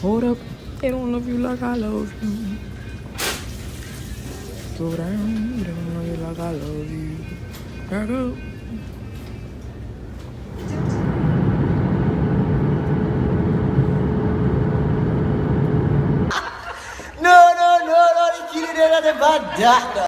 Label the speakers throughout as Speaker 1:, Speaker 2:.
Speaker 1: Hold up, they don't love you like I love you. Go down, they don't love you like I love you. Back up.
Speaker 2: No, the kid is the bad doctor.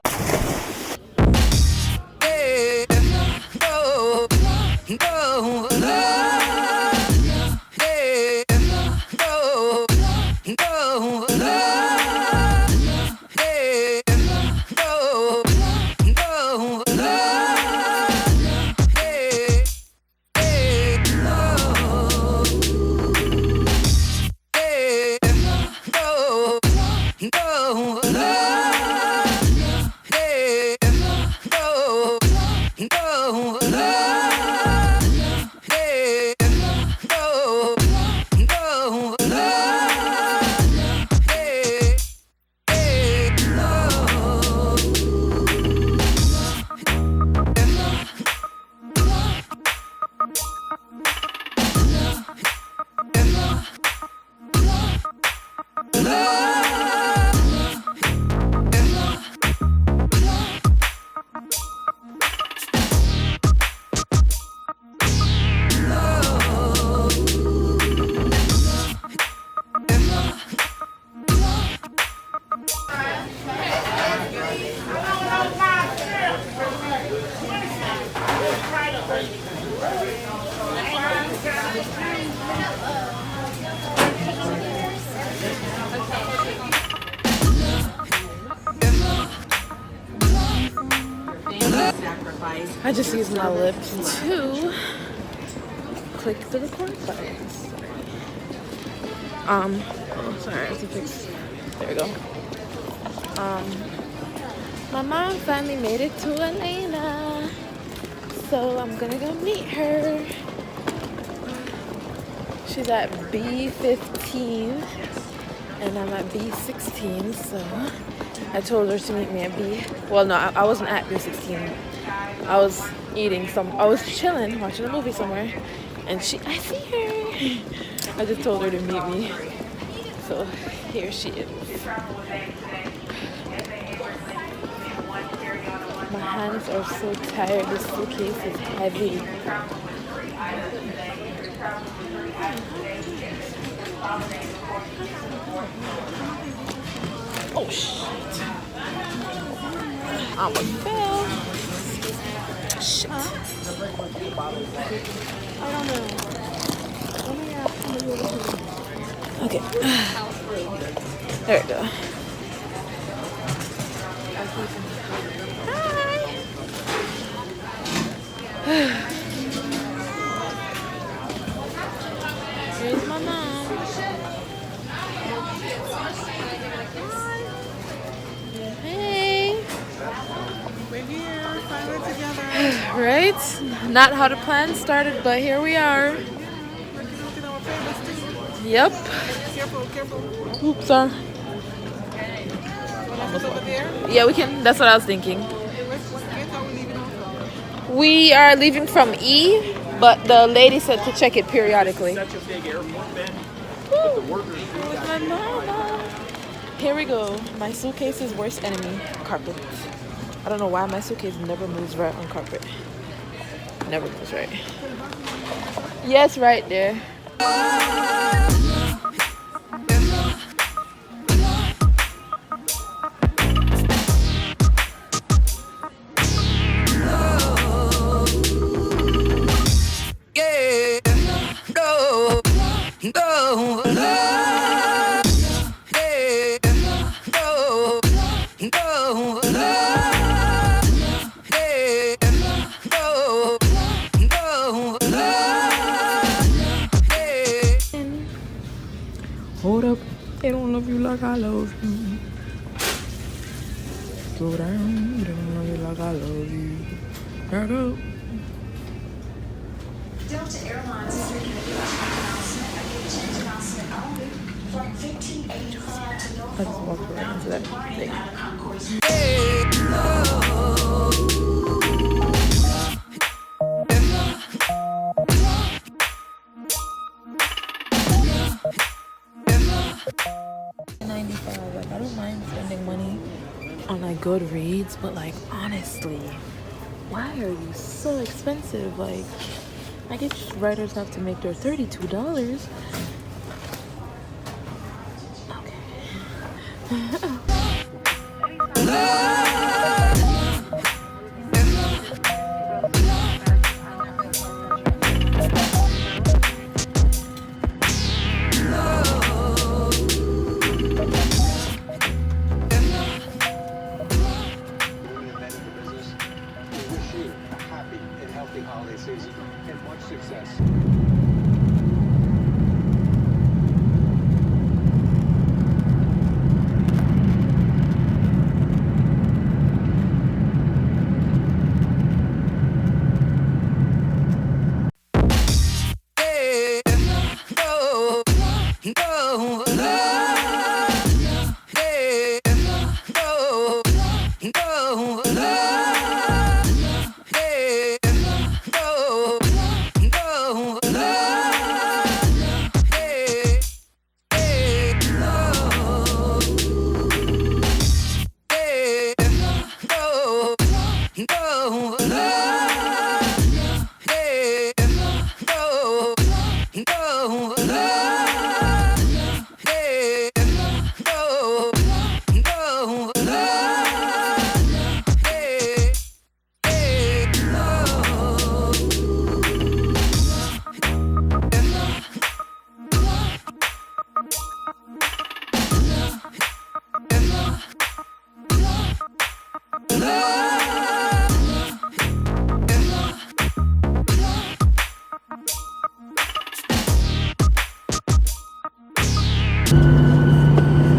Speaker 1: I just used my lips to click the record button. Sorry, I have to fix. There we go. My mom finally made it to Atlanta, so I'm gonna go meet her. She's at B15 and I'm at B16, so I told her to meet me at B. Well, no, I wasn't at B16. I was I was chilling, watching a movie somewhere, and I see her. I just told her to meet me, so here she is. My hands are so tired. This suitcase is heavy. Oh shit! I almost fell. Shit. I don't know. Okay. There we go. Here's my mom. Hey.
Speaker 3: We're here, finally together.
Speaker 1: Right? Not how the plan started, but here we are. Yep.
Speaker 3: Careful.
Speaker 1: Oops, sorry.
Speaker 3: Over there?
Speaker 1: Yeah, we can. That's what I was thinking.
Speaker 3: What gate are we leaving off?
Speaker 1: We are leaving from E, but the lady said to check it periodically.
Speaker 4: Such a big airport, Ben.
Speaker 1: Woo. With my mama. Here we go. My suitcase's worst enemy, carpet. I don't know why my suitcase never moves right on carpet. Never moves right. Yes, right there. Hold up, they don't love you like I love you. Go down, they don't love you like I love you. Back up.
Speaker 5: Delta Airlines is making a change announcement only from 1585 to Norfolk.
Speaker 1: I just walked right into that thing. on like Goodreads, but like honestly, why are you so expensive? Like, I guess writers have to make their $32. Okay.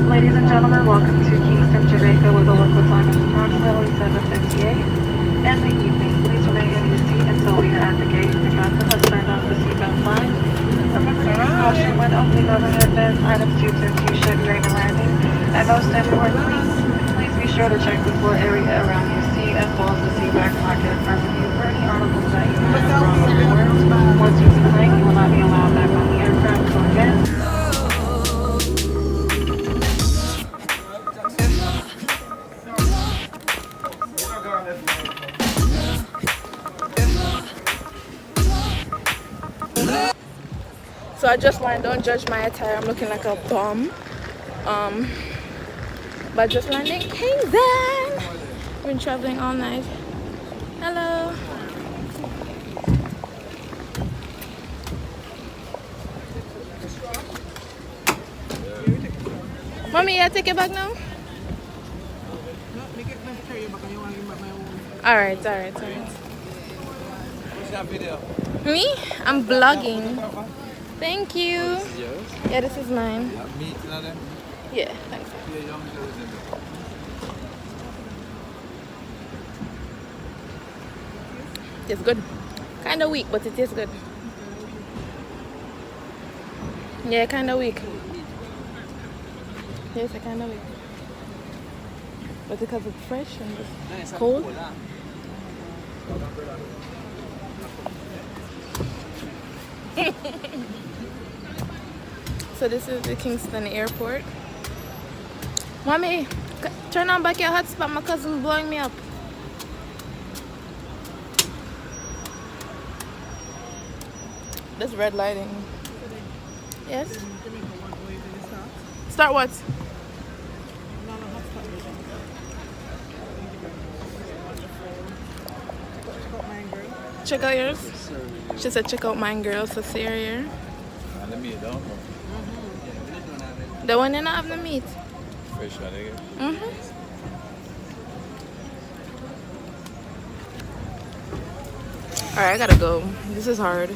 Speaker 4: Ladies and gentlemen, welcome to Kingston, Jamaica, with a local time of approximately 7:58 in the evening. Please remain in your seat until we are at the gate. The captain has turned off the seatbelt sign. Remember to use caution when opening overhead bins, items due to infusion during the landing, and most importantly, please be sure to check the floor area around your seat as well as the seat back pocket in front of you for any articles that you have brought on board. Once you deplane, you will not be allowed back on the aircraft. So again,
Speaker 1: So I just landed. Don't judge my attire. I'm looking like a bum. But just landing Kingston. I've been traveling all night. Hello. Mommy, I take it back now?
Speaker 3: No, make it let me carry you back and you want to give back my own.
Speaker 1: Alright.
Speaker 2: What's that video?
Speaker 1: Me? I'm vlogging. Thank you.
Speaker 2: This is yours?
Speaker 1: Yeah, this is mine.
Speaker 2: Meat, another?
Speaker 1: Yeah, thanks.
Speaker 2: Yeah, young girls in there.
Speaker 1: It's good. Kind of weak, but it tastes good. Yeah, kind of weak. Yes, I kind of weak. But because it's fresh and it's cold. So this is the Kingston airport. Mommy, turn on back your hotspot. My cousin's blowing me up. This red lighting. Yes? Start what? Check out yours. She said check out mine, girl. So Syria.
Speaker 2: Let me don't know.
Speaker 1: The one you not have the meat.
Speaker 2: Fresh one again.
Speaker 1: Alright, I gotta go. This is hard.